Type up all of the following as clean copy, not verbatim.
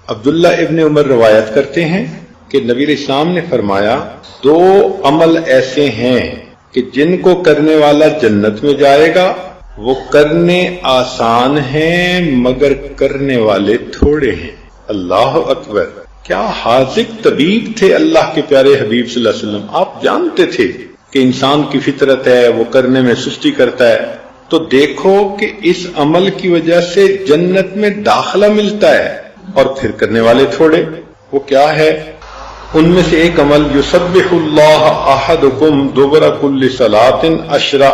عبداللہ ابن عمر روایت کرتے ہیں کہ نبی علیہ السلام نے فرمایا 2 عمل ایسے ہیں کہ جن کو کرنے والا جنت میں جائے گا، وہ کرنے آسان ہیں مگر کرنے والے تھوڑے ہیں۔ اللہ اکبر! کیا حاذق طبیب تھے اللہ کے پیارے حبیب صلی اللہ علیہ وسلم۔ آپ جانتے تھے کہ انسان کی فطرت ہے، وہ کرنے میں سستی کرتا ہے، تو دیکھو کہ اس عمل کی وجہ سے جنت میں داخلہ ملتا ہے، اور پھر کرنے والے تھوڑے۔ وہ کیا ہے؟ ان میں سے ایک عمل یسبح اللہ احدکم دبر کل صلاۃ 10،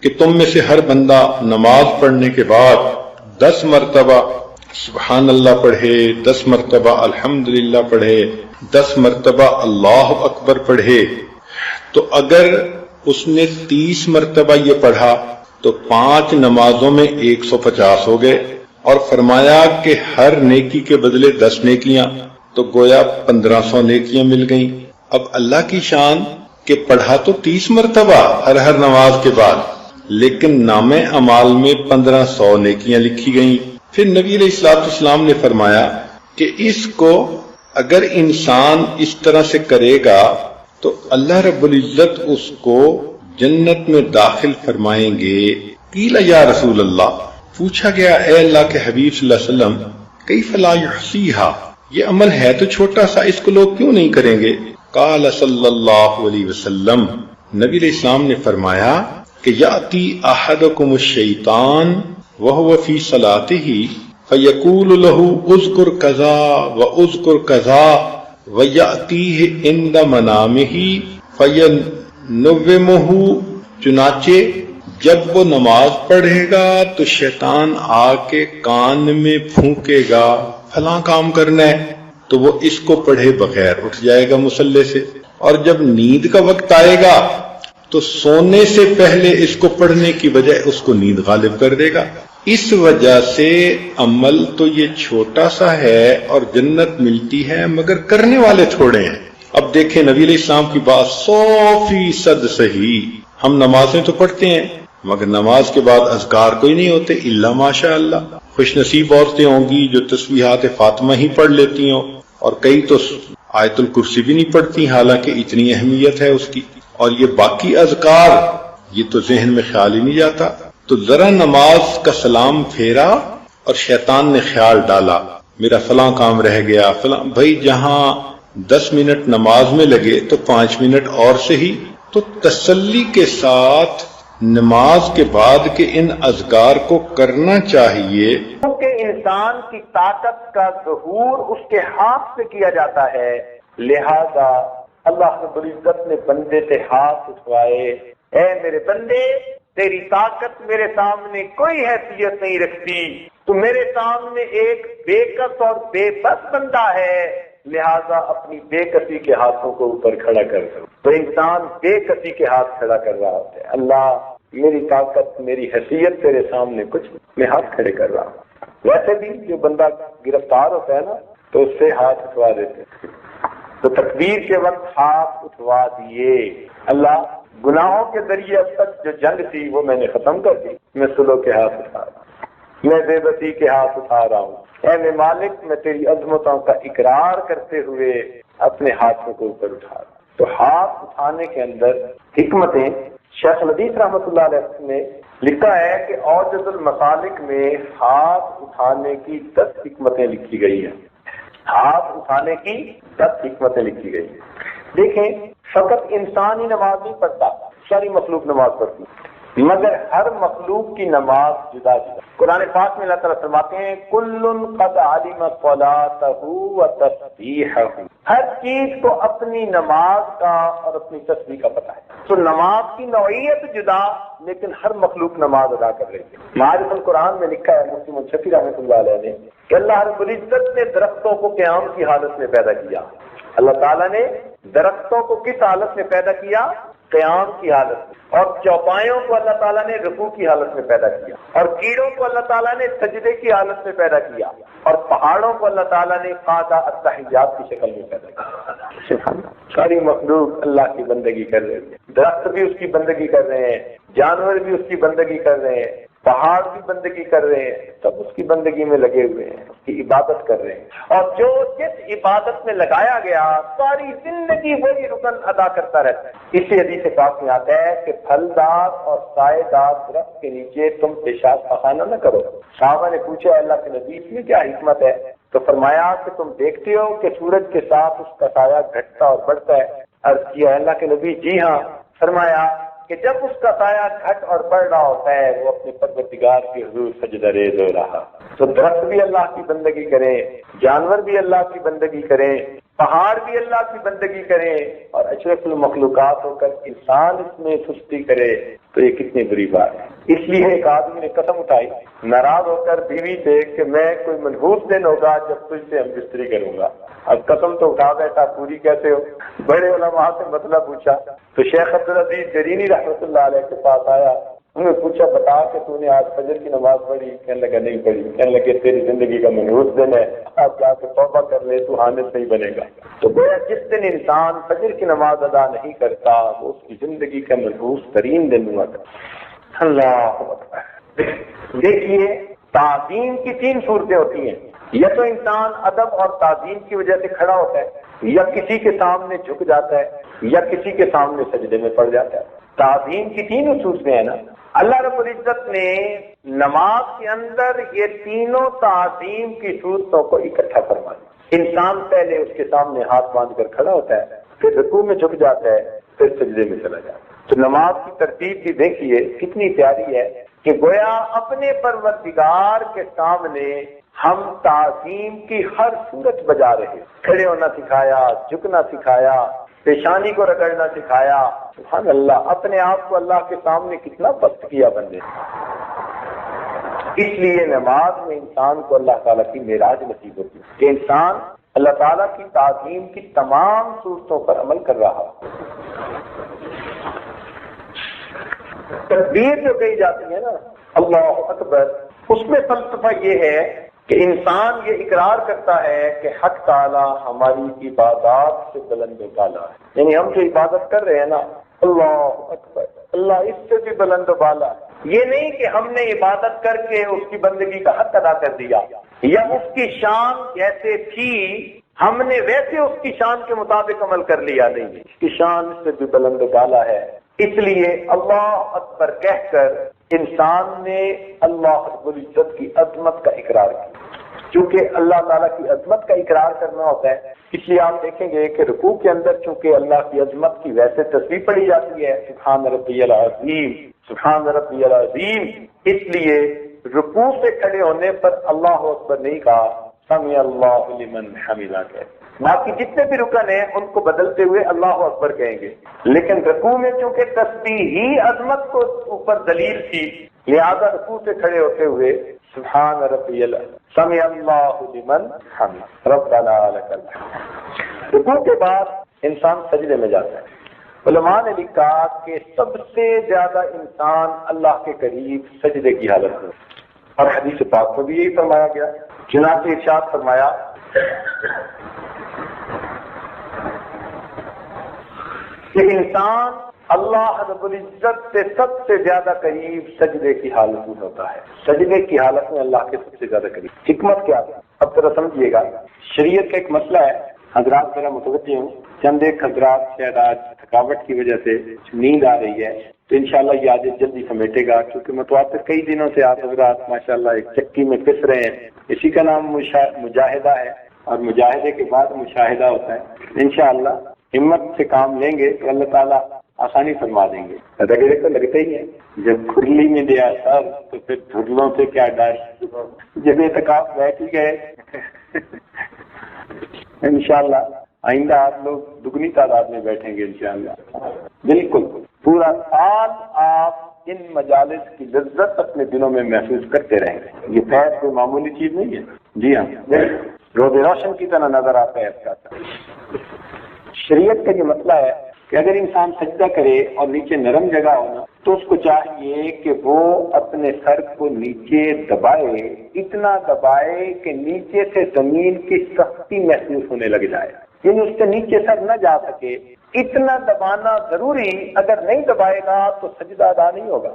کہ تم میں سے ہر بندہ نماز پڑھنے کے بعد 10 مرتبہ سبحان اللہ پڑھے، 10 مرتبہ الحمدللہ پڑھے، 10 مرتبہ اللہ اکبر پڑھے۔ تو اگر اس نے 30 مرتبہ یہ پڑھا تو 5 نمازوں میں 150 ہو گئے، اور فرمایا کہ ہر نیکی کے بدلے 10 نیکیاں، تو گویا 1500 نیکیاں مل گئیں۔ اب اللہ کی شان کہ پڑھا تو 30 مرتبہ ہر نماز کے بعد، لیکن نام اعمال میں 1500 نیکیاں لکھی گئیں۔ پھر نبی علیہ الصلوۃ والسلام نے فرمایا کہ اس کو اگر انسان اس طرح سے کرے گا تو اللہ رب العزت اس کو جنت میں داخل فرمائیں گے۔ قیل یا رسول اللہ، پوچھا گیا اے اللہ کے حبیب صلی اللہ علیہ وسلم، کیف لا یحصیھا، یہ عمل ہے تو چھوٹا سا، اس کو لوگ کیوں نہیں کریں گے؟ قال صلی اللہ علیہ وسلم، نبی علیہ السلام نے فرمایا کہ یاتی احدکم الشیطان وهو فی صلاتہ فیقول له اذکر کذا واذکر کذا ویاتیہ عند منامہ فینومہ، چنانچہ جب وہ نماز پڑھے گا تو شیطان آ کے کان میں پھونکے گا فلاں کام کرنا ہے، تو وہ اس کو پڑھے بغیر اٹھ جائے گا مصلی سے، اور جب نیند کا وقت آئے گا تو سونے سے پہلے اس کو پڑھنے کی بجائے اس کو نیند غالب کر دے گا۔ اس وجہ سے عمل تو یہ چھوٹا سا ہے اور جنت ملتی ہے مگر کرنے والے تھوڑے ہیں۔ اب دیکھیں نبی علیہ السلام کی بات 100% صحیح۔ ہم نمازیں تو پڑھتے ہیں مگر نماز کے بعد اذکار کوئی نہیں ہوتے الا ماشاء اللہ۔ خوش نصیب عورتیں ہوں گی جو تسبیحات فاطمہ ہی پڑھ لیتی ہوں، اور کئی تو آیت الکرسی بھی نہیں پڑھتی، حالانکہ اتنی اہمیت ہے اس کی۔ اور یہ باقی اذکار یہ تو ذہن میں خیال ہی نہیں جاتا۔ تو ذرا نماز کا سلام پھیرا اور شیطان نے خیال ڈالا میرا فلاں کام رہ گیا فلاں، بھائی جہاں 10 منٹ نماز میں لگے تو 5 منٹ اور صحیح۔ تو تسلی کے ساتھ نماز کے بعد کے ان اذکار کو کرنا چاہیے، کیونکہ انسان کی طاقت کا ظہور اس کے ہاتھ سے کیا جاتا ہے، لہذا اللہ رب العزت نے بندے سے ہاتھ اٹھوائے، اے میرے بندے تیری طاقت میرے سامنے کوئی حیثیت نہیں رکھتی، تو میرے سامنے ایک بے کس اور بے بس بندہ ہے، لہذا اپنی بے کسی کے ہاتھوں کو اوپر کھڑا کر دو۔ تو انسان بے کسی کے ہاتھ کھڑا کر رہا ہوتا ہے، اللہ میری طاقت میری حیثیت تیرے سامنے کچھ، میں ہاتھ کھڑے کر رہا ہوں۔ ویسے بھی جو بندہ گرفتار ہوتا ہے نا تو اس سے ہاتھ اٹھوا دیتے ہیں، تو تکبیر کے وقت ہاتھ اٹھوا دیے، اللہ گناہوں کے ذریعے اب تک جو جنگ تھی وہ میں نے ختم کر دی، میں صلح کے ہاتھ اٹھا رہا ہوں، میں بے بسی کے ہاتھ اٹھا رہا ہوں، اے میں مالک میں تیری عظمتوں کا اقرار کرتے ہوئے اپنے ہاتھوں کو اوپر اٹھا رہا ہوں۔ تو ہاتھ اٹھانے کے اندر حکمتیں، شیخ الحدیث رحمۃ اللہ علیہ نے لکھا ہے کہ اوجز المسالک میں ہاتھ اٹھانے کی 10 حکمتیں لکھی گئی ہیں، ہاتھ اٹھانے کی 10 حکمتیں لکھی گئی ہیں۔ دیکھیں فقط انسان ہی نماز نہیں پڑھتا، ساری مخلوق نماز پڑھتی، مگر ہر مخلوق کی نماز جدا جدا۔ قرآن پاک میں اللہ تعالیٰ فرماتے ہیں کل قد علم صلاتہ وتسبیحہ، ہر چیز کو اپنی نماز کا اور اپنی تسبیح کا پتہ ہے۔ تو نماز کی نوعیت جدا لیکن ہر مخلوق نماز ادا کر رہی ہے۔ معارف القرآن میں لکھا ہے مفتی منشفی رحمۃ اللہ علیہ نے کہ اللہ رب العزت نے درختوں کو قیام کی حالت میں پیدا کیا۔ اللہ تعالیٰ نے درختوں کو کس حالت میں پیدا کیا؟ قیام کی حالت میں۔ اور چوپایوں کو اللہ تعالیٰ نے رکوع کی حالت میں پیدا کیا، اور کیڑوں کو اللہ تعالیٰ نے سجدے کی حالت میں پیدا کیا، اور پہاڑوں کو اللہ تعالیٰ نے قاعدہ التحیات کی شکل میں پیدا کیا۔ ساری مخلوق اللہ کی بندگی کر رہے ہیں، درخت بھی اس کی بندگی کر رہے ہیں، جانور بھی اس کی بندگی کر رہے ہیں، پہاڑ بھی بندگی کر رہے ہیں، سب اس کی بندگی میں لگے ہوئے ہیں، اس کی عبادت کر رہے ہیں، اور جو جس عبادت میں لگایا گیا ساری زندگی وہی رکن ادا کرتا رہتا ہے۔ اسی حدیث پاک میں آتا ہے کہ پھلدار اور سائے دار درخت کے نیچے تم پیشاب پخانہ نہ کرو۔ صحابہ نے پوچھا اللہ کے نبی اس میں کیا حکمت ہے؟ تو فرمایا کہ تم دیکھتے ہو کہ سورج کے ساتھ اس کا سایہ گھٹتا اور بڑھتا ہے۔ عرض کیا اللہ کے نبی جی ہاں۔ فرمایا کہ جب اس کا سایہ گھٹ اور بڑھ رہا ہوتا ہے وہ اپنے پروردگار کے حضور سجدہ ریز ہو رہا، تو درخت بھی اللہ کی بندگی کریں، جانور بھی اللہ کی بندگی کریں، پہاڑ بھی اللہ کی بندگی کریں، اور اشرف المخلوقات ہو کر انسان اس میں سستی کرے تو یہ کتنی بری بات ہے۔ اس لیے ایک آدمی نے قسم اٹھائی ناراض ہو کر بیوی سے کہ میں کوئی منحوس دن ہوگا جب تجھ سے ہم بستری کروں گا۔ اب قسم تو اٹھا بیٹھا، پوری کیسے ہو؟ بڑے علماء سے مسئلہ پوچھا تو شیخ عبدالعزیز جرینی رحمۃ اللہ علیہ کے پاس آیا، انہوں نے پوچھا بتا کہ تو نے آج فجر کی نماز پڑھی؟ کہنے لگا نہیں پڑھی۔ کہنے لگے تیری زندگی کا منحوس دن ہے، اب جا کے توبہ کر لے، تو حامد نہیں بنے گا۔ تو گویا جس دن انسان فجر کی نماز ادا نہیں کرتا وہ اس کی زندگی کا منحوس ترین دن ہوا کرتا۔ اللہ اکبر۔ دیکھیے تعظیم کی تین صورتیں ہوتی ہیں، یا تو انسان ادب اور تعظیم کی وجہ سے کھڑا ہوتا ہے، یا کسی کے سامنے جھک جاتا ہے، یا کسی کے سامنے سجدے میں پڑ جاتا ہے۔ تعظیم کی تینوں صورتیں ہیں نا۔ اللہ رب العزت نے نماز کے اندر یہ تینوں تعظیم کی صورتوں کو اکٹھا فرما دیا۔ انسان پہلے اس کے سامنے ہاتھ باندھ کر کھڑا ہوتا ہے، پھر رکوع میں جھک جاتا ہے، پھر سجدے میں چلا جاتا ہے۔ تو نماز کی ترتیب بھی دیکھیے کتنی پیاری ہے کہ گویا اپنے پروردگار کے سامنے ہم تعظیم کی ہر صورت بجا رہے، کھڑے ہونا سکھایا، جھکنا سکھایا، پیشانی کو رگڑنا سکھایا۔ سبحان اللہ، اپنے آپ کو اللہ کے سامنے کتنا پست کیا بندے۔ اس لیے نماز میں انسان کو اللہ تعالیٰ کی معراج نصیب ہوتی ہے کہ انسان اللہ تعالیٰ کی تعظیم کی تمام صورتوں پر عمل کر رہا۔ تکبیر جو کہی جاتی ہے نا اللہ اکبر، اس میں فلسفہ یہ ہے کہ انسان یہ اقرار کرتا ہے کہ حق تعالیٰ ہماری عبادات سے بلند و بالا ہے۔ یعنی ہم جو عبادت کر رہے ہیں نا اللہ اکبر، اللہ اس سے بھی بلند و بالا ہے۔ یہ نہیں کہ ہم نے عبادت کر کے اس کی بندگی کا حق ادا کر دیا، یا اس کی شان جیسے تھی ہم نے ویسے اس کی شان کے مطابق عمل کر لیا، نہیں، اس کی شان اس سے بھی بلند و بالا ہے۔ اس لیے اللہ اکبر کہہ کر انسان نے اللہ رب العزت کی عظمت کا اقرار کیا۔ چونکہ اللہ تعالیٰ کی عظمت کا اقرار کرنا ہوتا ہے، اس لیے آپ دیکھیں گے کہ رکوع کے اندر چونکہ اللہ کی عظمت کی ویسے تسبیح پڑھی جاتی ہے سبحان ربی العظیم، سبحان ربی العظیم، اس لیے رکوع سے کھڑے ہونے پر اللہ اکبر نہیں کہا، سمع اللہ لمن حمدہ کہتے۔ باقی جتنے بھی رکن ہیں ان کو بدلتے ہوئے اللہ اکبر کہیں گے، لیکن رکوع میں چونکہ تسبیح ہی عظمت کو اوپر دلیل تھی، لہذا رکوع سے کھڑے ہوتے ہوئے سبحان ربی سمع اللہ لمن حمدہ ربنا لک الحمد۔ رکوع کے بعد انسان سجدے میں جاتا ہے۔ علماء نے لکھا کہ سب سے زیادہ انسان اللہ کے قریب سجدے کی حالت میں، اور حدیث پاک میں بھی یہی فرمایا گیا۔ چنانچہ ارشاد فرمایا کہ انسان اللہ رب العزت سے سب سے زیادہ قریب سجدے کی حالت میں ہوتا ہے، سجدے کی حالت میں اللہ کے سب سے زیادہ قریب۔ حکمت کیا ہے اب ذرا سمجھیے گا۔ شریعت کا ایک مسئلہ ہے، حضرات ذرا متوجہ ہوں، چند ایک حضرات شاید آج تھکاوٹ کی وجہ سے نیند آ رہی ہے تو انشاءاللہ یہ آج جلدی سمیٹے گا، کیونکہ متواتر کئی دنوں سے آپ حضرات ماشاءاللہ ایک چکی میں پس رہے ہیں۔ اسی کا نام مجاہدہ ہے، اور مجاہدے کے بعد مشاہدہ ہوتا ہے۔ انشاءاللہ ہمت سے کام لیں گے تو اللہ تعالیٰ آسانی فرما دیں گے۔ رگڑے تو لگتے ہی ہیں، جب کھرلی میں دیا سر تو پھر دھرلوں سے کیا ڈر، جب تک آپ بیٹھ ہی گئے انشاءاللہ آئندہ آپ لوگ دگنی تعداد میں بیٹھیں گے انشاءاللہ۔ بالکل پورا سال آپ ان مجالس کی لذت اپنے دلوں میں محسوس کرتے رہیں گے۔ یہ فیض کوئی معمولی چیز نہیں ہے، جی ہاں، روز روشن کی طرح نظر آتا ہے اس کا۔ شریعت کا یہ مسئلہ ہے کہ اگر انسان سجدہ کرے اور نیچے نرم جگہ ہونا تو اس کو چاہیے کہ وہ اپنے سر کو نیچے دبائے، اتنا دبائے کہ نیچے سے زمین کی سختی محسوس ہونے لگ جائے، یعنی اس سے نیچے سر نہ جا سکے، اتنا دبانا ضروری۔ اگر نہیں دبائے گا تو سجدہ ادا نہیں ہوگا۔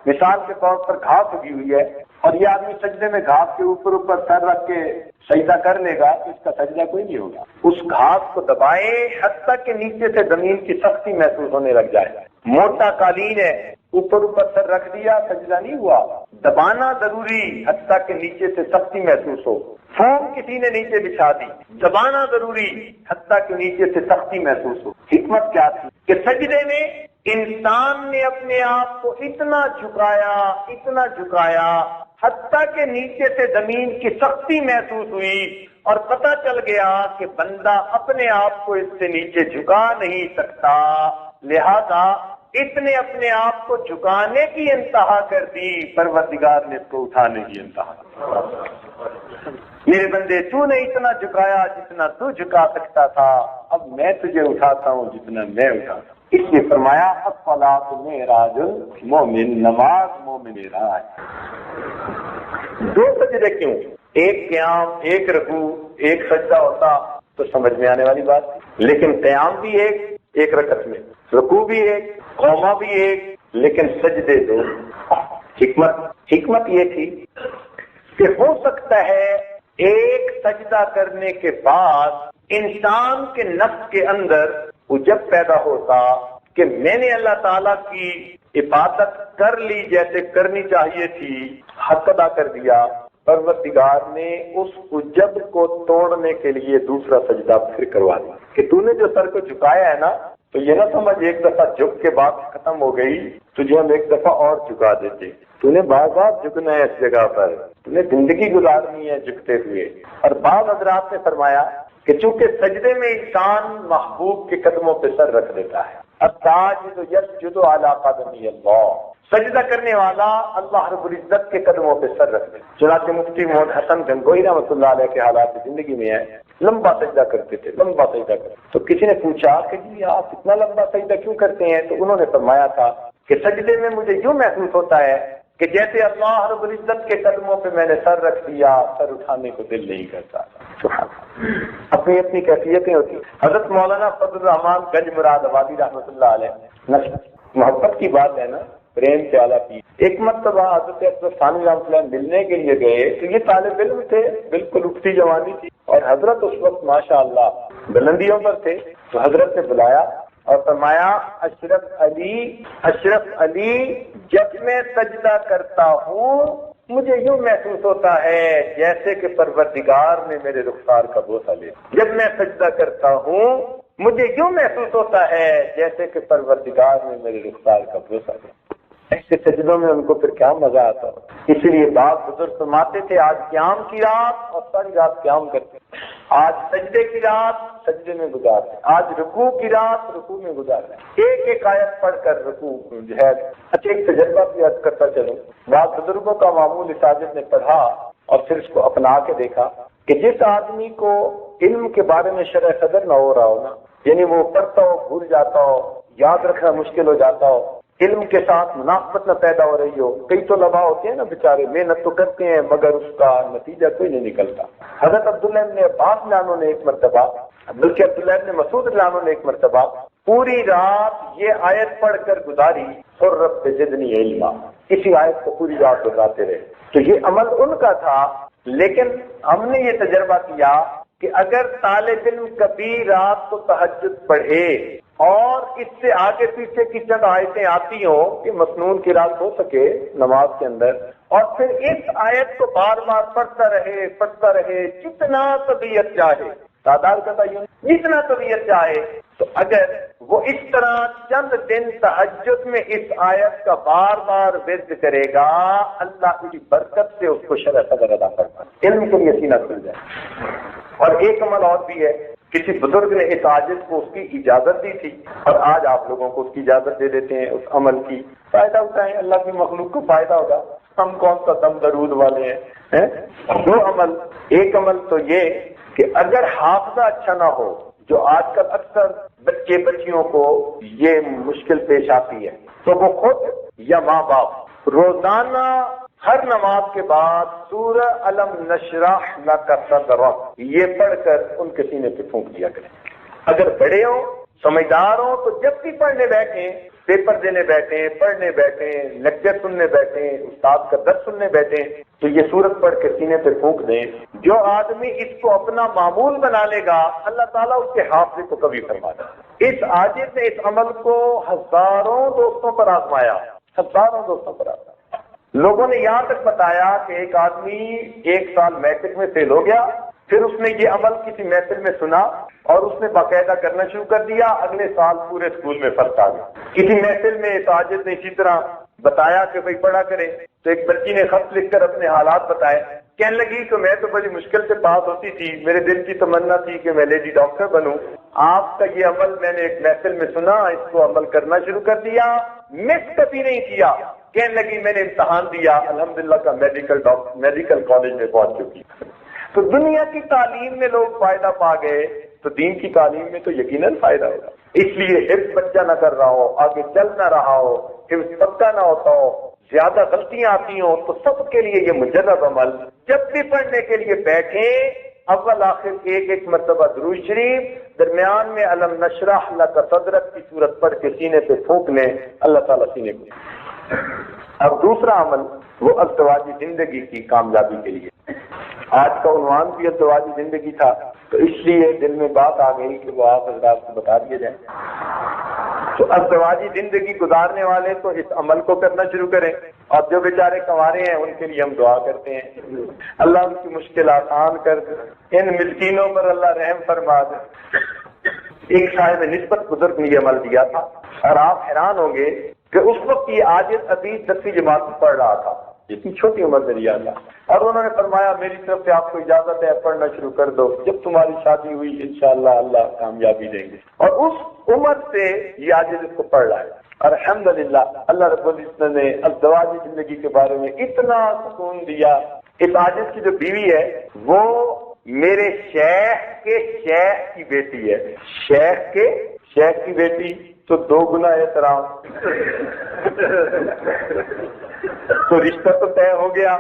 مثال کے طور پر گھاس اگی ہوئی ہے اور یہ آدمی سجدے میں گھاس کے اوپر سر رکھ کے سجدہ کر لے گا، اس کا سجدہ کوئی نہیں ہوگا۔ اس گھاس کو دبائے حتیٰ کہ نیچے سے زمین کی سختی محسوس ہونے لگ جائے۔ موٹا قالین ہے، اوپر سر رکھ دیا، سجدہ نہیں ہوا۔ دبانا ضروری حتیٰ کہ نیچے سے سختی محسوس ہو۔ فوم کسی نے نیچے بچھا دی، دبانا ضروری حتیٰ کہ نیچے سے سختی محسوس ہو۔ حکمت کیا تھی کہ سجدے میں انسان نے اپنے آپ کو اتنا جھکایا حتیٰ کہ نیچے سے زمین کی سختی محسوس ہوئی اور پتہ چل گیا کہ بندہ اپنے آپ کو اس سے نیچے جھکا نہیں سکتا، لہذا اس نے اپنے آپ کو جھکانے کی انتہا کر دی، پروردگار نے اس کو اٹھانے کی انتہا۔ میرے بندے تو نے اتنا جھکایا جتنا تو جھکا سکتا تھا، اب میں تجھے اٹھاتا ہوں جتنا میں اٹھاتا ہوں۔ اس لیے فرمایا الصلاۃ معراج المومن، نماز مومن راج۔ دو سجدے کیوں؟ ایک قیام، ایک رکوع، ایک سجدہ ہوتا تو سمجھ میں آنے والی بات تھی، لیکن قیام بھی ایک رکعت میں، رکوع بھی ایک، قوما بھی ایک، لیکن سجدے دو۔ حکمت یہ تھی کہ ہو سکتا ہے ایک سجدہ کرنے کے بعد انسان کے نفس کے اندر جب پیدا ہوتا کہ میں نے اللہ تعالیٰ کی عبادت کر لی جیسے کرنی چاہیے تھی، حق ادا کر دیا، پروردگار نے اس عجب کو توڑنے کے لیے دوسرا سجدہ پھر کروا دیا کہ تو نے جو سر کو جھکایا ہے نا، تو یہ نہ سمجھ ایک دفعہ جھک کے بات ختم ہو گئی، تجھے ہم ایک دفعہ اور جھکا دیتے۔ تو نے بار بار جھکنا ہے اس جگہ پر، تو نے زندگی گزارنی ہے جھکتے ہوئے۔ اور بعض حضرات نے فرمایا کہ چونکہ سجدے میں انسان محبوب کے قدموں پہ سر رکھ دیتا ہے، الساجد یسجد علی قدمی اللہ، سجدہ کرنے والا اللہ رب العزت کے قدموں پہ سر رکھ دیتا۔ چنانچہ مفتی محمد حسن گنگوئی رحمۃ اللہ علیہ کے حالات زندگی میں ہے، لمبا سجدہ کرتے تھے، لمبا سجدہ کرتے۔ تو کسی نے پوچھا کہ جی آپ اتنا لمبا سجدہ کیوں کرتے ہیں؟ تو انہوں نے فرمایا تھا کہ سجدے میں مجھے یوں محسوس ہوتا ہے کہ جیسے اللہ رب العزت کے قدموں پہ میں نے سر رکھ دیا، سر اٹھانے کو دل نہیں کرتا۔ اپنی اپنی کیفیتیں ہوتی۔ حضرت مولانا فضل الرحمان گنج مراد آبادی رحمۃ اللہ علیہ، محبت کی بات ہے نا، پریم پیالہ پی۔ ایک مرتبہ حضرت اکبر ثانوی رحمۃ اللہ ملنے کے لیے گئے تو یہ طالب علم تھے، بالکل اٹھتی جوانی تھی، اور حضرت اس وقت ماشاء اللہ بلندیوں پر تھے۔ تو حضرت نے بلایا اور فرمایا اشرف علی جب میں سجدہ کرتا ہوں مجھے یوں محسوس ہوتا ہے جیسے کہ پروردگار نے میرے رخسار کا بوسہ لیا۔ جب میں سجدہ کرتا ہوں مجھے یوں محسوس ہوتا ہے جیسے کہ پروردگار نے میرے رخسار کا بوسہ لیا۔ ایسے سجدوں میں ان کو پھر کیا مزہ آتا ہو۔ اسی لیے بعض بزرگ فرماتے تھے آج قیام کی رات اور ساری رات قیام کرتے، آج سجدے کی رات سجدے میں گزارتے، آج رکوع کی رات رکوع میں گزارتے، ایک آیت پڑھ کر رکوع جو ہے۔ اچھا ایک تجربہ بھی عرض کرتا چلوں، بعض بزرگوں کا معمول ساجد نے پڑھا اور پھر اس کو اپنا کے دیکھا کہ جس آدمی کو علم کے بارے میں شرح صدر نہ ہو رہا ہو نا، یعنی وہ پڑھتا ہو بھول جاتا ہو، یاد رکھنا مشکل ہو جاتا ہو، علم کے ساتھ مناسبت نہ پیدا ہو رہی ہو، کئی تو طلباء ہوتے ہیں نا بیچارے محنت تو کرتے ہیں مگر اس کا نتیجہ کوئی نہیں نکلتا۔ حضرت عبداللہ ابن عباس لانوں نے ایک مرتبہ، بلکہ عبداللہ ابن مسعود لانوں نے ایک مرتبہ پوری رات یہ آیت پڑھ کر گزاری، اور رب زدنی علما، اسی آیت کو پوری رات گزارتے رہے۔ تو یہ عمل ان کا تھا، لیکن ہم نے یہ تجربہ کیا کہ اگر طالب علم کبھی رات کو تہجد پڑھے اور اس سے آگے پیچھے کی چند آیتیں آتی ہوں کہ مسنون کی رات ہو سکے نماز کے اندر، اور پھر اس آیت کو بار بار پڑھتا رہے جتنا طبیعت چاہے، تعداد کا تعین جتنا طبیعت چاہے، تو اگر وہ اس طرح چند دن تہجد میں اس آیت کا بار بار ورد کرے گا، اللہ کی برکت سے اس کو شرح صدر ادا کرتا ہے، علم کے لیے سینہ کھل جائے۔ اور ایک عمل اور بھی ہے، کسی بزرگ نے اس عاجز کو اس کی اجازت دی تھی اور آج آپ لوگوں کو اس کی اجازت دے دیتے ہیں اس عمل کی، فائدہ اٹھائیں، اللہ کی مخلوق کو فائدہ ہوگا، ہم کون سا دم درود والے ہیں۔ دو عمل، ایک عمل تو یہ کہ اگر حافظہ اچھا نہ ہو، جو آج کل اکثر بچے بچیوں کو یہ مشکل پیش آتی ہے، تو وہ خود یا ماں باپ روزانہ ہر نماز کے بعد سورہ الم نشرح لک صدرک یہ پڑھ کر ان کے سینے پہ پھونک دیا کریں۔ اگر بڑے ہوں سمجھدار ہوں تو جب بھی پڑھنے بیٹھیں پیپر دینے بیٹھیں، پڑھنے بیٹھیں، لیکچر سننے بیٹھیں، استاد کا درس سننے بیٹھیں تو یہ سورت پڑھ کے سینے پہ پھونک دیں۔ جو آدمی اس کو اپنا معمول بنا لے گا اللہ تعالیٰ اس کے حافظ کو کبھی فرما دے۔ اس عاجز نے اس عمل کو ہزاروں دوستوں پر آزمایا، ہزاروں دوستوں پر آزمایا۔ لوگوں نے یہاں تک بتایا کہ ایک آدمی 1 سال میٹرک میں فیل ہو گیا، پھر اس نے یہ عمل کسی محفل میں سنا اور اس نے باقاعدہ کرنا شروع کر دیا، اگلے سال پورے اسکول میں فرق آ گیا۔ کسی محفل میں ایک عاجز نے اسی طرح بتایا کہ بھائی پڑھا کرے، تو ایک بچی نے خط لکھ کر اپنے حالات بتائے، کہنے لگی کہ میں تو بڑی مشکل سے پاس ہوتی تھی، میرے دل کی تمنا تھی کہ میں لیڈی ڈاکٹر بنوں، آپ کا یہ عمل میں نے ایک محفل میں سنا، اس کو عمل کرنا شروع کر دیا، مس کبھی نہیں کیا۔ کہنے لگی میں نے امتحان دیا، الحمدللہ کا میڈیکل کالج میں پہنچ چکی۔ تو دنیا کی تعلیم میں لوگ فائدہ پا گئے تو دین کی تعلیم میں تو یقیناً فائدہ ہوگا۔ اس لیے حفظ بچہ نہ کر رہا ہو، آگے چل نہ رہا ہو، حفظ پکا نہ ہوتا ہو، زیادہ غلطیاں آتی ہوں تو سب کے لیے یہ مجرب عمل، جب بھی پڑھنے کے لیے بیٹھیں اول آخر ایک مرتبہ درود شریف، درمیان میں علم نشرح لک صدرک کی صورت پڑھ کے سینے پہ پھونک لیں، اللہ تعالیٰ سینے کو۔ اب دوسرا عمل وہ ازدواجی زندگی کی کامیابی کے لیے۔ آج کا عنوان بھی ازدواجی زندگی تھا تو اس لیے دل میں بات آ گئی کہ وہ آپ حضرات کو بتا دیے جائیں۔ تو ازدواجی زندگی گزارنے والے تو اس عمل کو کرنا شروع کریں، اور جو بیچارے کنوارے ہیں ان کے لیے ہم دعا کرتے ہیں اللہ ان کی مشکل آسان کر دے، ان مسکینوں پر اللہ رحم فرما دے۔ ایک صاحب نسبت بزرگ نے یہ عمل دیا تھا اور آپ حیران ہوں گے کہ اس وقت یہ عاجز ابھی 10ویں جماعت میں پڑھ رہا تھا، اتنی چھوٹی عمر میں لیا تھا، اور انہوں نے فرمایا میری طرف سے آپ کو اجازت ہے، پڑھنا شروع کر دو، جب تمہاری شادی ہوئی انشاءاللہ اللہ کامیابی دیں گے۔ اور اس عمر سے یہ عاجز اس کو پڑھ رہا ہے، اور الحمدللہ اللہ رب العزت نے ازدواجی زندگی کے بارے میں اتنا سکون دیا۔ اس عاجز کی جو بیوی ہے وہ میرے شیخ کے شیخ کی بیٹی ہے، شیخ کے شیخ کی بیٹی تو 2 گنا احترام، تو رشتہ تو طے ہو گیا،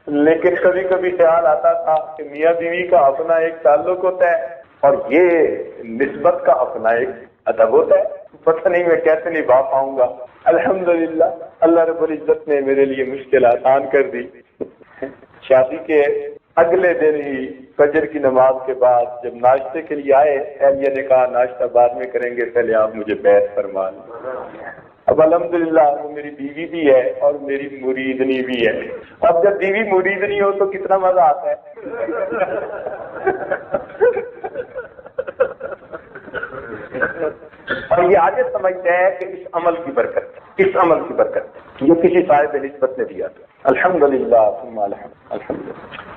لیکن کبھی کبھی خیال آتا تھا کہ میاں بیوی کا اپنا ایک تعلق ہوتا ہے اور یہ نسبت کا اپنا ایک ادب ہوتا ہے، پتہ نہیں میں کیسے نبھا پاؤں گا۔ الحمدللہ اللہ رب العزت نے میرے لیے مشکل آسان کر دی۔ شادی کے اگلے دن ہی فجر کی نماز کے بعد جب ناشتے کے لیے آئے، اہلیہ نے کہا ناشتہ بعد میں کریں گے، پہلے آپ مجھے بیعت فرما لیں۔ اب الحمدللہ وہ میری بیوی بھی ہے اور میری مریدنی بھی ہے۔ اب جب بیوی مریدنی ہو تو کتنا مزہ آتا ہے۔ اور یہ آج سمجھتے ہیں کہ اس عمل کی برکت، اس عمل کی برکت یہ کسی صاحب نسبت نے دیا تھا۔ الحمدللہ ثم الحمدللہ۔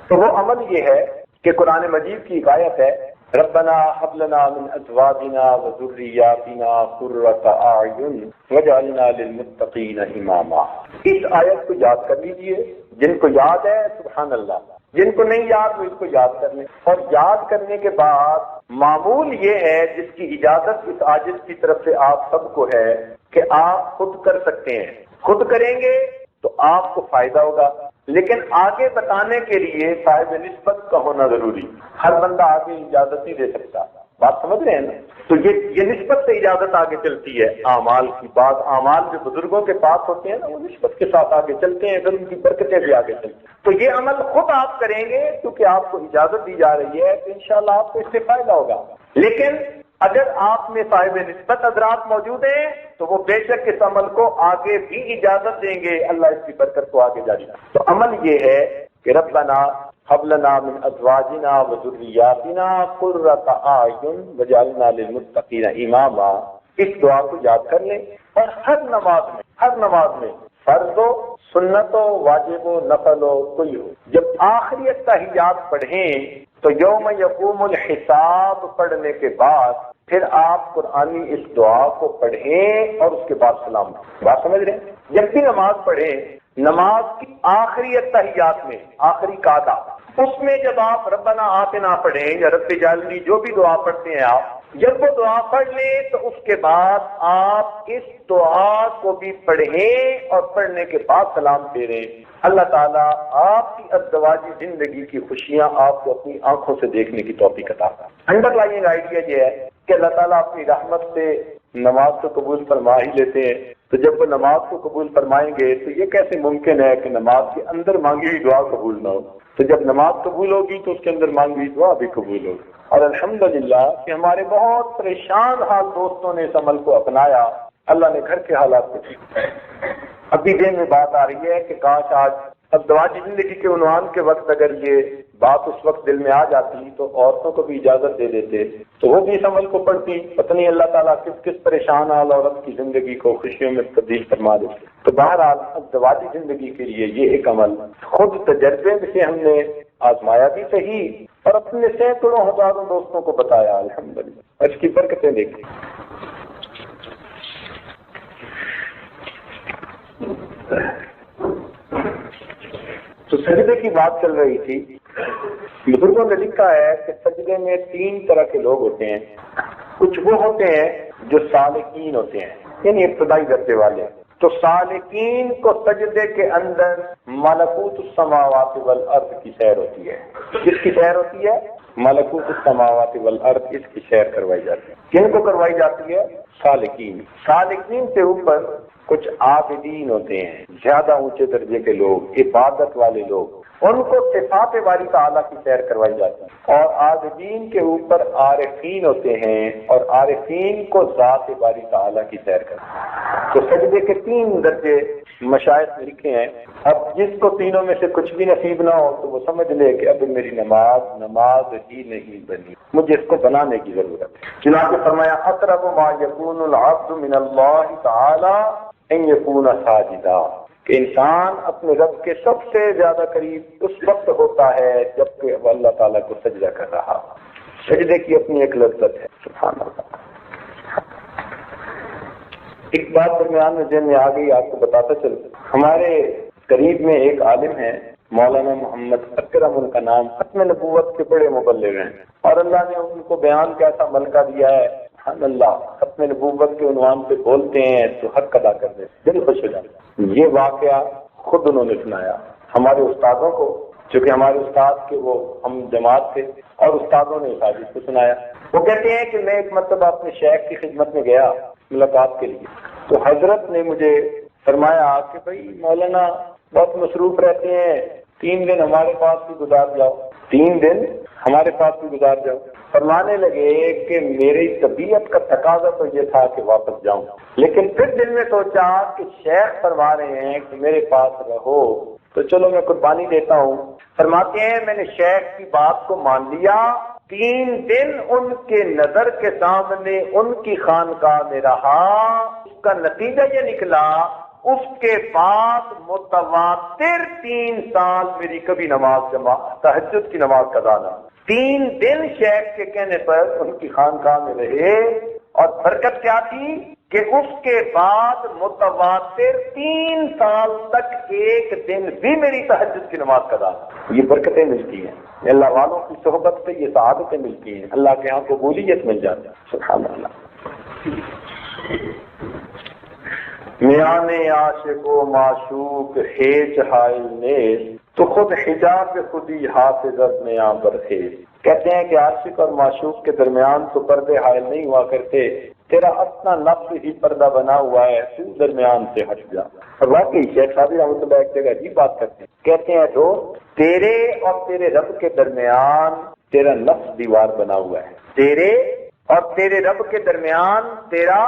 تو وہ عمل یہ ہے کہ قرآن مجید کی آیت ہے ربنا هب لنا من ازواجنا وذرياتنا قرة اعین واجعلنا للمتقین اماما۔ اس آیت کو یاد کر لیجئے، جن کو یاد ہے سبحان اللہ، جن کو نہیں یاد وہ اس کو یاد کر لیں، اور یاد کرنے کے بعد معمول یہ ہے جس کی اجازت اس عاجز کی طرف سے آپ سب کو ہے کہ آپ خود کر سکتے ہیں، خود کریں گے تو آپ کو فائدہ ہوگا، لیکن آگے بتانے کے لیے صاحب نسبت کا ہونا ضروری۔ ہر بندہ آگے اجازت نہیں دے سکتا، بات سمجھ رہے ہیں نا؟ تو یہ نسبت سے اجازت آگے چلتی ہے۔ اعمال کی بات، اعمال جو بزرگوں کے پاس ہوتے ہیں نا وہ نسبت کے ساتھ آگے چلتے ہیں، پھر ان کی برکتیں بھی آگے چلتی ہیں۔ تو یہ عمل خود آپ کریں گے کیونکہ آپ کو اجازت دی جا رہی ہے تو انشاءاللہ آپ کو اس سے فائدہ ہوگا، لیکن اگر آپ میں صاحب نسبت حضرات موجود ہیں تو وہ بے شک اس عمل کو آگے بھی اجازت دیں گے، اللہ اس کی برکت کو آگے جاری رکھے۔ تو عمل یہ ہے کہ ربنا هب لنا من ازواجنا وذریاتنا قرۃ اعین واجعلنا للمتقین اماما۔ اس دعا کو یاد کر لیں اور ہر نماز میں فرض ہو، سنت ہو، واجب ہو، نفل ہو، کوئی ہو، جب آخری التحیات پڑھیں تو یوم یقوم الحساب پڑھنے کے بعد پھر آپ قرآنی اس دعا کو پڑھیں اور اس کے بعد سلام پڑھیں۔ بات سمجھ رہے ہیں؟ جب بھی نماز پڑھیں، نماز کی آخری التحیات میں، آخری قاعدہ، اس میں جب آپ ربنا آتنا پڑھیں یا رب اجعلنی جو بھی دعا پڑھتے ہیں آپ، جب وہ دعا پڑھ لیں تو اس کے بعد آپ اس دعا کو بھی پڑھیں اور پڑھنے کے بعد سلام پھیریں۔ اللہ تعالیٰ آپ کی ازدواجی زندگی کی خوشیاں آپ کو اپنی آنکھوں سے دیکھنے کی توفیق عطا فرمائے۔ انڈر لائنگ آئیڈیا یہ ہے کہ اللہ تعالیٰ اپنی رحمت سے نماز تو قبول فرما ہی لیتے ہیں، تو جب وہ نماز کو قبول فرمائیں گے تو یہ کیسے ممکن ہے کہ نماز کے اندر مانگی ہوئی دعا قبول نہ ہو؟ تو جب نماز قبول ہوگی تو اس کے اندر مانگی ہوئی دعا بھی قبول ہوگی۔ اور الحمدللہ کہ ہمارے بہت پریشان حال دوستوں نے اس عمل کو اپنایا، اللہ نے گھر کے حالات کو ٹھیک کیا۔ ابھی دن میں بات آ رہی ہے کہ کاش آج ازدواجی زندگی کے عنوان کے وقت اگر یہ بات اس وقت دل میں آ جاتی تو عورتوں کو بھی اجازت دے دیتے تو وہ بھی اس عمل کو پڑھتی، پتہ نہیں اللہ تعالیٰ کس کس پریشان حال عورت کی زندگی کو خوشیوں میں تبدیل فرما دیتے۔ تو بہرحال ازدواجی زندگی کے لیے یہ ایک عمل خود تجربے سے ہم نے آزمایا بھی صحیح اور اپنے سینکڑوں ہزاروں دوستوں کو بتایا، الحمدللہ اس کی برکتیں دیکھیں۔ تو سجدے کی بات چل رہی تھی، بزرگوں نے لکھا ہے کہ سجدے میں 3 طرح کے لوگ ہوتے ہیں۔ کچھ وہ ہوتے ہیں جو سالکین ہوتے ہیں، یعنی ابتدائی درجے والے۔ تو سالکین کو سجدے کے اندر ملکوت السماوات والارض کی سیر ہوتی ہے۔ کس کی سیر ہوتی ہے؟ ملکوت السماوات والارض، اس کی سیر کروائی جاتی ہے۔ کن کو کروائی جاتی ہے؟ سالکین۔ سالکین سے اوپر کچھ عابدین ہوتے ہیں، زیادہ اونچے درجے کے لوگ، عبادت والے لوگ، ان کو صفات باری تعالیٰ کی سیر کروائی جاتی ہے۔ اور عابدین کے اوپر عارفین ہوتے ہیں اور عارفین کو ذات باری تعالیٰ کی سیر کرتے ہیں۔ تو سجدے کے 3 درجے مشائخ نے لکھے ہیں۔ اب جس کو تینوں میں سے کچھ بھی نصیب نہ ہو تو وہ سمجھ لے کہ اب میری نماز ہی نہیں بنی، مجھے اس کو بنانے کی ضرورت ہے۔ چنانچہ فرمایا اقرب ما یکون العبد من اللہ تعالی ان یکون ساجدا، کہ انسان اپنے رب کے سب سے زیادہ قریب اس وقت ہوتا ہے جب کہ وہ اللہ تعالیٰ کو سجدہ کر رہا ہو۔ سجدے کی اپنی ایک لذت ہے، سبحان اللہ۔ ایک بات درمیان میں ذہن میں آ گئی، آپ کو بتاتا چلوں۔ ہمارے قریب میں ایک عالم ہے مولانا محمد اکرم، ان کا نام، ختم نبوت کے بڑے مبلغ ہیں، اور اللہ نے ان کو بیان کا ایسا ملکہ دیا ہے، سبحان اللہ، ختم نبوت کے عنوان پہ بولتے ہیں تو حق ادا کر دیتے، دل خوش ہو جاتا ہے۔ یہ واقعہ خود انہوں نے سنایا ہمارے استادوں کو، چونکہ ہمارے استاد کے وہ ہم جماعت تھے، اور استادوں نے اس حدیث کو سنایا۔ وہ کہتے ہیں کہ میں ایک مرتبہ اپنے شیخ کی خدمت میں گیا ملاقات کے لیے، تو حضرت نے مجھے فرمایا کہ بھائی مولانا بہت مصروف رہتے ہیں، 3 دن ہمارے پاس بھی گزار جاؤ، 3 دن ہمارے پاس بھی گزار جاؤ۔ فرمانے لگے کہ میری طبیعت کا تقاضا تو یہ تھا کہ واپس جاؤں، لیکن پھر دل میں سوچا کہ شیخ فرما رہے ہیں کہ میرے پاس رہو تو چلو میں قربانی دیتا ہوں۔ فرماتے ہیں میں نے شیخ کی بات کو مان لیا، 3 دن ان کے نظر کے سامنے ان کی خانقاہ میں رہا۔ اس کا نتیجہ یہ نکلا، اس کے بعد متواتر 3 سال میری کبھی نماز تہجد کی نماز قضا نہ۔ 3 دن شیخ کے کہنے پر ان کی خانقاہ میں رہے، اور برکت کیا تھی کہ اس کے بعد متواتر 3 سال تک ایک دن بھی میری تہجد کی نماز قضا نہ۔ یہ برکتیں ملتی ہیں، اللہ والوں کی صحبت سے یہ سعادتیں ملتی ہیں، اللہ کے ہاں قبولیت مل جاتی ہے، سبحان اللہ۔ میانے عاشق و معشوق ہیچ حائل نیز، تو خود حجاب خودی حافظت میاں برخیز۔ کہتے ہیں کہ عاشق اور معشوق کے درمیان تو پردے حائل نہیں ہوا کرتے، تیرا اپنا نفس ہی پردہ بنا ہوا ہے، تو درمیان سے ہٹ جا۔ اور واقعی شیخ صاحب رحمۃ اللہ ایک جگہ عجیب بات کرتے ہیں، کہتے ہیں دوست تیرے اور تیرے رب کے درمیان تیرا نفس دیوار بنا ہوا ہے، تیرے اور تیرے رب کے درمیان تیرا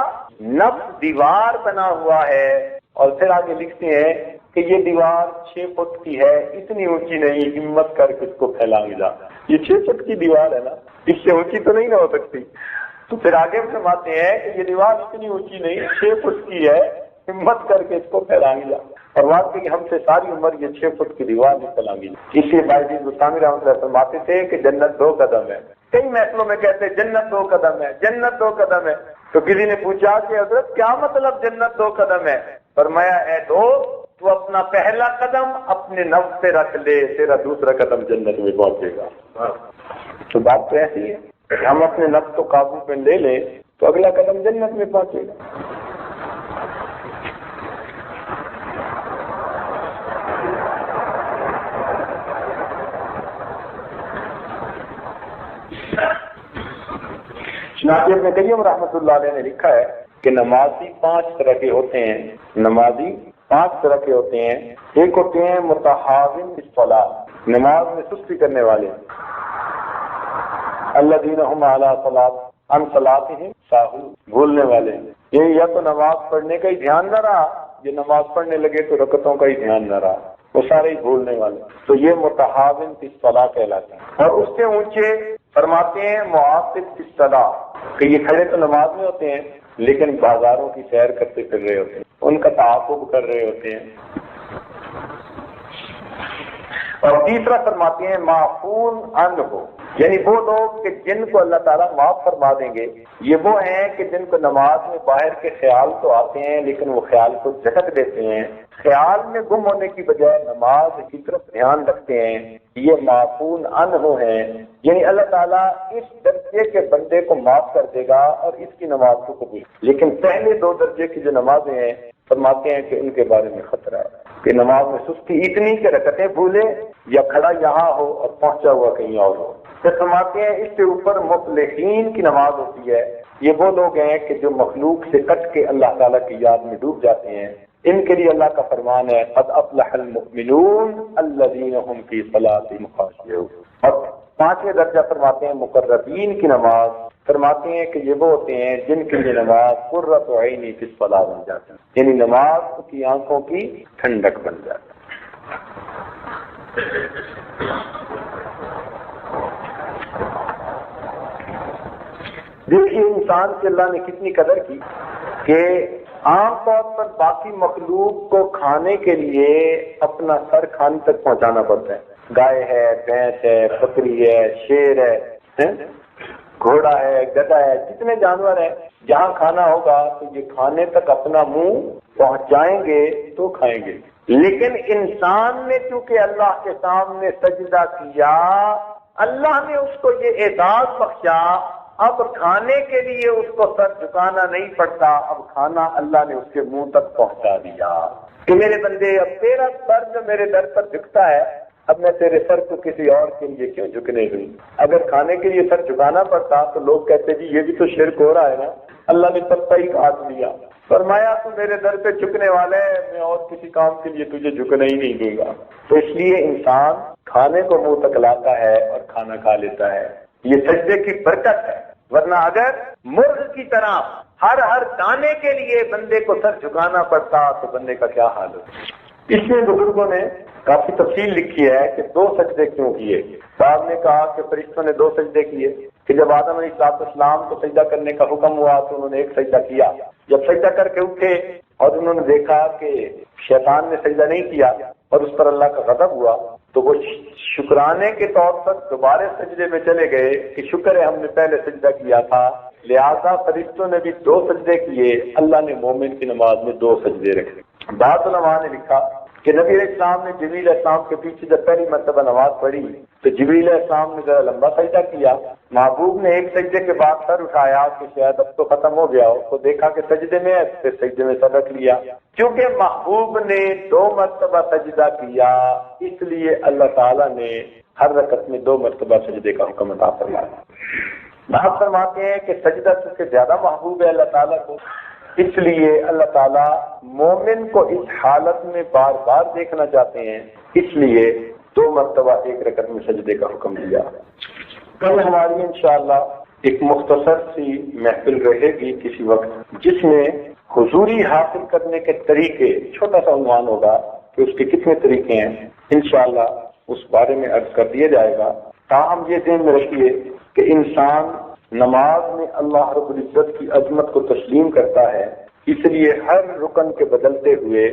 نفس دیوار بنا ہوا ہے۔ اور پھر آگے لکھتے ہیں کہ یہ دیوار 6 فٹ کی ہے، اتنی اونچی نہیں، ہمت کر کے اس کو پھیلائیں گا۔ یہ 6 فٹ کی دیوار ہے نا، اس سے اونچی تو نہیں نہ ہو سکتی۔ تو پھر آگے فرماتے ہیں کہ یہ دیوار اتنی اونچی نہیں، 6 فٹ کی ہے، ہمت کر کے اس کو پھیلائیں گا۔ اور واقعی ہم سے ساری عمر یہ 6 فٹ کی دیوار نہیں پھیلائیں گی۔ اس لیے بھائی گستامی رحمۃ اللہ فرماتے تھے کہ جنت 2 قدم ہے۔ کئی محفلوں میں کہتے ہیں جنت 2 قدم ہے، جنت 2 قدم ہے۔ تو کسی نے پوچھا کہ حضرت کیا مطلب جنت 2 قدم ہے؟ فرمایا اے دوست تو اپنا پہلا قدم اپنے نفس سے رکھ لے، تیرا دوسرا قدم جنت میں پہنچے گا۔ تو بات تو ایسی ہے کہ ہم اپنے نفس کو قابو پہ لے لیں تو اگلا قدم جنت میں پہنچے گا۔ چنانچہ ابن قیم رحمۃ اللہ علیہ نے لکھا ہے کہ نمازی 5 طرح کے ہوتے ہیں، نمازی 5 طرح کے ہوتے ہیں۔ ایک ہوتے ہیں متحاون بالصلاۃ، نماز میں سستی کرنے والے، الذین هم علی عن صلاتہم ساہون، بھولنے والے، یہ یا تو نماز پڑھنے کا ہی دھیان نہ رہا، یہ نماز پڑھنے لگے تو رکعتوں کا ہی دھیان نہ رہا، وہ سارے ہی بھولنے والے، تو یہ متحاون فی الصلاۃ کہلاتے ہیں۔ اور اس سے اونچے فرماتے ہیں معاقب فی الصلاۃ، کہ یہ کھڑے تو نماز میں ہوتے ہیں لیکن بازاروں کی سیر کرتے پھر رہے ہوتے ہیں، ان کا تعاقب کر رہے ہوتے ہیں۔ اور تیسرا فرماتے ہیں معفون عنہ، یعنی وہ لوگ کہ جن کو اللہ تعالیٰ معاف فرما دیں گے، یہ وہ ہیں کہ جن کو نماز میں باہر کے خیال تو آتے ہیں لیکن وہ خیال کو جھٹک دیتے ہیں، خیال میں گم ہونے کی بجائے نماز کی طرف دھیان رکھتے ہیں، یہ معفون عنہ ہیں، یعنی اللہ تعالیٰ اس درجے کے بندے کو معاف کر دے گا اور اس کی نماز کو قبول، لیکن پہلے 2 درجے کی جو نمازیں ہیں فرماتے ہیں کہ ان کے بارے میں خطرہ ہے کہ نماز میں سستی اتنی کہ رکعتیں بھولے یا کھڑا یہاں ہو اور پہنچا ہوا کہیں اور ہو۔ پھر فرماتے ہیں اس سے اوپر مفلحین کی نماز ہوتی ہے، یہ وہ لوگ ہیں کہ جو مخلوق سے کٹ کے اللہ تعالیٰ کی یاد میں ڈوب جاتے ہیں، ان کے لیے اللہ کا فرمان ہے قد افلح المؤمنون الذین هم فی صلاتهم خاشعون۔ اور 5واں درجہ فرماتے ہیں مقربین کی نماز، فرماتے ہیں کہ یہ وہ ہوتے ہیں جن کے لیے نماز قرۃ عین فی الصلاۃ بن جاتی ہے، یعنی نماز کی آنکھوں کی ٹھنڈک بن جاتی ہے۔ دیکھیے انسان سے اللہ نے کتنی قدر کی کہ عام طور پر باقی مخلوق کو کھانے کے لیے اپنا سر کھانے تک پہنچانا پڑتا ہے، گائے ہے، بھینس ہے، بکری ہے، شیر ہے، گھوڑا ہے، گدھا ہے، جتنے جانور ہیں جہاں کھانا ہوگا تو یہ کھانے تک اپنا منہ پہنچائیں گے تو کھائیں گے، لیکن انسان نے چونکہ اللہ کے سامنے سجدہ کیا، اللہ نے اس کو یہ اعزاز بخشا، اب کھانے کے لیے اس کو سر جھکانا نہیں پڑتا، اب کھانا اللہ نے اس کے منہ تک پہنچا دیا کہ میرے بندے اب تیرا سر جو میرے در پر جھکتا ہے، اب میں تیرے سر کو کسی اور کے لیے کیوں جھکنے دوں؟ اگر کھانے کے لیے سر جھکانا پڑتا تو لوگ کہتے جی یہ بھی تو شرک ہو رہا ہے نا، اللہ نے پتہ ہی کاٹ دیا، فرمایا تو میرے در پہ جھکنے والا ہے، میں اور کسی کام کے لیے تجھے جھکنا ہی نہیں دوں گا۔ تو اس لیے انسان کھانے کو منہ تک لاتا ہے اور کھانا کھا لیتا ہے، یہ سجدے کی برکت ہے، ورنہ اگر مرغ کی طرح ہر دانے کے لیے بندے کو سر جھکانا پڑتا تو بندے کا کیا حال ہوتا۔ اس لیے بزرگوں نے کافی تفصیل لکھی ہے کہ 2 سجدے کیوں کیے۔ بعض نے کہا کہ فرشتوں نے 2 سجدے کیے کہ جب آدم علیہ السلام کو سجدہ کرنے کا حکم ہوا تو انہوں نے ایک سجدہ کیا، جب سجدہ کر کے اٹھے اور انہوں نے دیکھا کہ شیطان نے سجدہ نہیں کیا اور اس پر اللہ کا غضب ہوا تو وہ شکرانے کے طور پر دوبارہ سجدے میں چلے گئے کہ شکر ہے ہم نے پہلے سجدہ کیا تھا، لہذا فرشتوں نے بھی 2 سجدے کیے، اللہ نے مومن کی نماز میں 2 سجدے رکھے۔ بعض علماء نے لکھا کہ نبی علیہ السلام نے جبریل علیہ السلام کے پیچھے جب پہلی مرتبہ نماز پڑھی تو جبریل علیہ السلام نے ذرا لمبا سجدہ کیا، محبوب نے ایک سجدے کے بعد سر اٹھایا کہ شاید اب تو ختم ہو گیا ہو، تو دیکھا کہ سجدے میں ہے، پھر سجدے میں سر رکھ لیا۔ کیونکہ محبوب نے 2 مرتبہ سجدہ کیا اس لیے اللہ تعالیٰ نے ہر رکعت میں 2 مرتبہ سجدے کا حکم عطا فرمایا۔ آپ فرماتے ہیں کہ سجدہ سب سے زیادہ محبوب ہے اللہ تعالیٰ کو، اس لیے اللہ تعالیٰ مومن کو اس حالت میں بار بار دیکھنا چاہتے ہیں، اس لیے 2 مرتبہ ایک رکعت میں سجدے کا حکم دیا۔ کل ہماری انشاءاللہ ایک مختصر سی محفل رہے گی کسی وقت جس میں حضوری حاصل کرنے کے طریقے، چھوٹا سا عنوان ہوگا کہ اس کے کتنے طریقے ہیں، انشاءاللہ اس بارے میں عرض کر دیا جائے گا۔ تاہم یہ ذہن میں رکھیے کہ انسان نماز میں اللہ رب العزت کی عظمت کو تسلیم کرتا ہے، اس لیے ہر رکن کے بدلتے ہوئے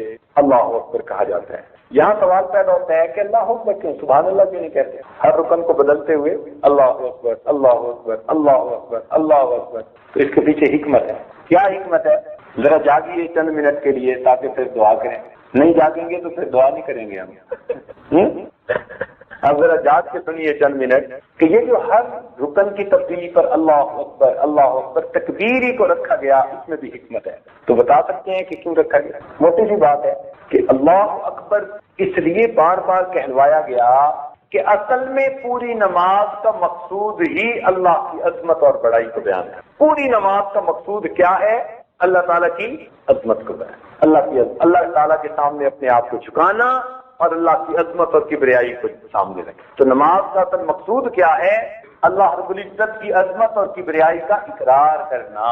اللہ اکبر کہا جاتا ہے۔ یہاں سوال پیدا ہوتا ہے کہ اللہ اکبر کیوں، سبحان اللہ کیوں نہیں کہتے؟ ہر رکن کو بدلتے ہوئے اللہ اکبر اللہ اکبر اللہ اکبر اللہ اکبر، تو اس کے پیچھے حکمت ہے۔ کیا حکمت ہے؟ ذرا جاگیے چند منٹ کے لیے تاکہ پھر دعا کریں، نہیں جاگیں گے تو پھر دعا نہیں کریں گے ہم۔ اب ذرا جاگ کے سنیے چند منٹ کہ یہ جو ہر رکن کی تبدیلی پر اللہ اکبر تکبیری کو رکھا گیا، اس میں بھی حکمت ہے۔ تو بتا سکتے ہیں کہ کیوں رکھا گیا؟ موٹی سی بات ہے کہ اللہ اکبر اس لیے بار بار کہلوایا گیا کہ اصل میں پوری نماز کا مقصود ہی اللہ کی عظمت اور بڑائی کو بیان ہے۔ پوری نماز کا مقصود کیا ہے؟ اللہ تعالیٰ کی عظمت کو بیان، اللہ تعالیٰ کے سامنے اپنے آپ کو جھکانا اور اللہ کی عظمت اور کبریائی کو سامنے رکھنا۔ تو نماز کا اصل مقصود کیا ہے؟ اللہ رب العزت کی عظمت اور کبریائی کا اقرار کرنا،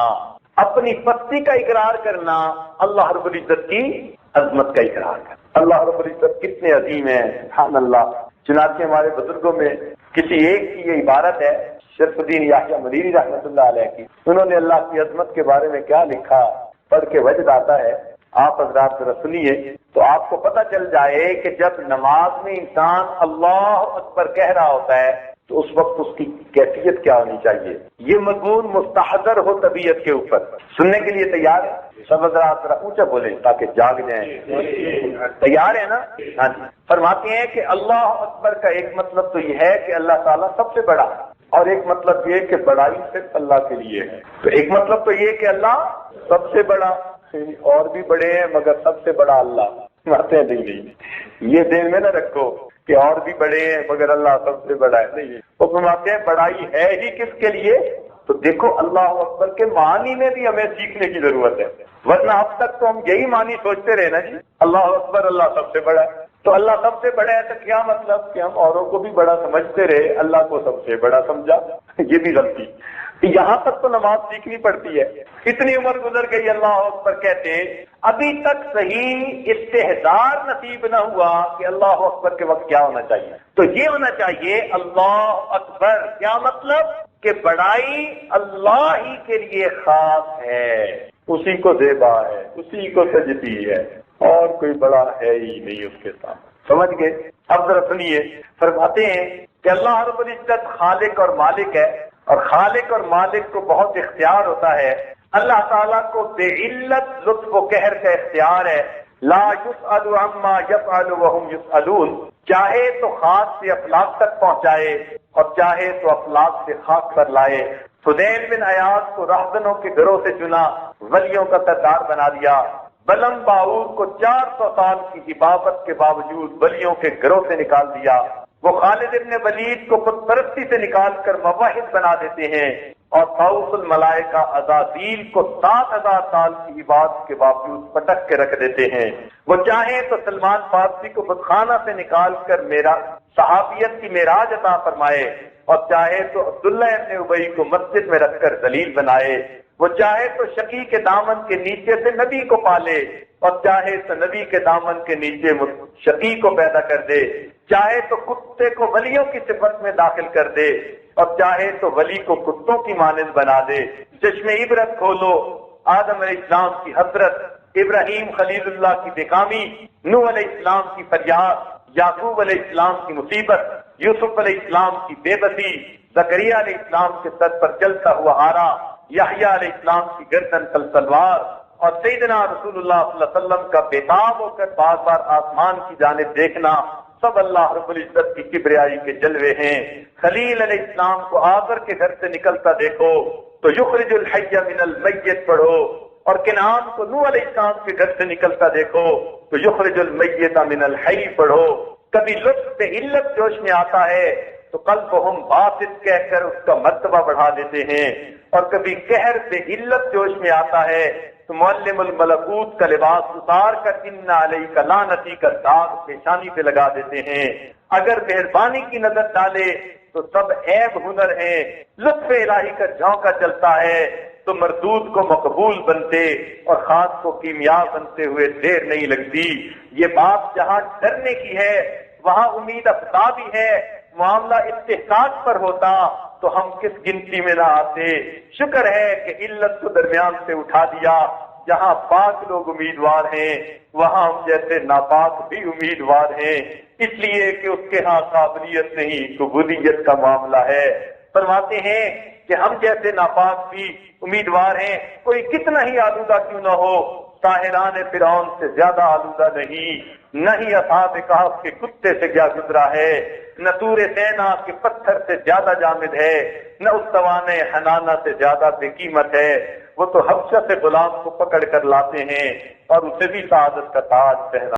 اپنی پستی کا اقرار کرنا، اللہ رب العزت کی عظمت کا اقرار کرنا۔ اللہ رب العزت کتنے عظیم ہیں، سبحان اللہ۔ چنانچہ ہمارے بزرگوں میں کسی ایک کی یہ عبارت ہے، شرف الدین یحییٰ مریری رحمۃ اللہ علیہ کی، انہوں نے اللہ کی عظمت کے بارے میں کیا لکھا، پڑھ کے وجد آتا ہے، آپ حضرات ذرا سنیے تو آپ کو پتہ چل جائے کہ جب نماز میں انسان اللہ اکبر کہہ رہا ہوتا ہے تو اس وقت اس کی کیفیت کیا ہونی چاہیے۔ یہ مضمون مستحضر ہو طبیعت کے اوپر، سننے کے لیے تیار ہے؟ سب حضرات ذرا اونچا بولیں تاکہ جاگ جائیں۔ تیار ہے نا؟ ہاں جی۔ فرماتے ہیں کہ اللہ اکبر کا ایک مطلب تو یہ ہے کہ اللہ تعالیٰ سب سے بڑا، اور ایک مطلب یہ کہ بڑائی صرف اللہ کے لیے ہے۔ تو ایک مطلب تو یہ کہ اللہ سب سے بڑا، اور بھی بڑے ہیں مگر سب سے بڑا اللہ، باتیں نہیں، یہ دل میں نہ رکھو کہ اور بھی بڑے ہیں مگر اللہ سب سے بڑا ہے، نہیں۔ وہ فرماتے ہیں بڑائی ہے ہی کس کے لیے؟ تو دیکھو اللہ اکبر کے معنی میں بھی ہمیں سیکھنے کی ضرورت ہے، ورنہ اب تک تو ہم یہی معنی سوچتے رہے نا جی، اللہ اکبر اللہ سب سے بڑا ہے۔ تو اللہ سب سے بڑا ہے تو کیا مطلب کہ ہم اوروں کو بھی بڑا سمجھتے رہے، اللہ کو سب سے بڑا سمجھا؟ یہ بھی غلطی۔ یہاں تک تو نماز سیکھنی پڑتی ہے۔ اتنی عمر گزر گئی اللہ اکبر کہتے، ابھی تک صحیح استحضار نصیب نہ ہوا کہ اللہ اکبر کے وقت کیا ہونا چاہیے۔ تو یہ ہونا چاہیے اللہ اکبر، کیا مطلب کہ بڑائی اللہ ہی کے لیے خاص ہے، اسی کو زیبا ہے، اسی کو سجدی ہے، اور کوئی بڑا ہے ہی نہیں اس کے ساتھ۔ سمجھ گئے؟ اب ذرا سنیے، فرماتے ہیں کہ اللہ رب العزت خالق اور مالک ہے، اور خالق اور مالک کو بہت اختیار ہوتا ہے۔ اللہ تعالیٰ کو بے علت لطف و قہر کا اختیار ہے، لا یسأل عما یفعل وهم یسألون، چاہے تو خاک سے افلاک تک پہنچائے اور چاہے تو افلاک سے خاک پر لائے۔ فضیل بن عیاض کو راہبنوں کے گھروں سے چنا، ولیوں کا سردار بنا دیا۔ بلم باور کو 400 سال کی حبابت کے باوجود ولیوں کے گھروں سے نکال دیا۔ وہ خالد ابن ولید کو بت پرستی سے نکال کر موحد بنا دیتے ہیں، اور طاؤس الملائکہ عزازیل کو 7000 سال کی عبادت کے باوجود پٹک کے رکھ دیتے ہیں۔ وہ چاہیں تو سلمان فارسی کو بتخانہ سے نکال کر صحابیت کی معراج عطا فرمائے، اور چاہے تو عبداللہ ابن ابی کو مسجد میں رکھ کر ذلیل بنائے۔ وہ چاہے تو شقی کے دامن کے نیچے سے نبی کو پالے، اور چاہے تو نبی کے دامن کے نیچے شقی کو پیدا کر دے، چاہے تو کتے کو ولیوں کی صفت میں داخل کر دے، اور چاہے تو ولی کو کتوں کی مانند بنا دے۔ چشم عبرت کھولو، آدم علیہ السلام کی حضرت، ابراہیم خلیل اللہ کی بےکامی، نوح علیہ السلام کی فریاد، یعقوب علیہ السلام کی مصیبت، یوسف علیہ السلام کی بے بسی، زکریا علیہ السلام کے سر پر چلتا ہوا آرا، یحییٰ علیہ السلام کی گردن تلوار، اور سیدنا رسول اللہ صلی اللہ علیہ وسلم کا بےتاب ہو کر بار بار آسمان کی جانب دیکھنا، سب اللہ رب العزت کی کبریائی کے جلوے ہیں۔ خلیل علیہ السلام کو آزر کے گھر سے نکلتا دیکھو تو یخرج الحی من المیت پڑھو، اور کنعان کو نوح علیہ السلام کے گھر سے نکلتا دیکھو تو یخرج المیت من الحی پڑھو۔ کبھی لطف بے علت جوش میں آتا ہے تو قلبہم باسط کہہ کر اس کا مرتبہ بڑھا دیتے ہیں، اور کبھی قہر بے علت جوش میں آتا ہے تو معلم الملکوت کا لباس اتار کر ان علیک لعنتی کا داغ پیشانی پہ لگا دیتے ہیں۔ اگر مہربانی کی نظر ڈالے تو سب عیب ہنر ہیں، لطف الہی کا جھونکا چلتا ہے تو مردود کو مقبول بنتے اور خاص کو کیمیا بنتے ہوئے دیر نہیں لگتی۔ یہ بات جہاں ڈرنے کی ہے وہاں امید افزا بھی ہے۔ معاملہ استحقاق پر ہوتا تو ہم کس گنتی میں نہ آتے۔ شکر ہے کہ علت کو درمیان سے اٹھا دیا۔ جہاں پاک لوگ امیدوار ہیں وہاں ہم جیسے ناپاک بھی امیدوار ہیں، اس لیے کہ اس کے ہاں قابلیت نہیں قبولیت کا معاملہ ہے۔ فرماتے ہیں کہ ہم جیسے ناپاک بھی امیدوار ہیں، کوئی کتنا ہی آلودہ کیوں نہ ہو، ساحران فرعون سے زیادہ آلودہ نہیں، نہ ہی اصحاب کہف کے کتے سے کیا گزرا ہے، نہ طور سینا کے پتھر سے زیادہ جامد ہے، نہ اس توان حنانہ سے زیادہ بے قیمت ہے۔ وہ تو حبشہ سے غلام کو پکڑ کر لاتے ہیں اور اسے بھی سعادت کا تاج پہنا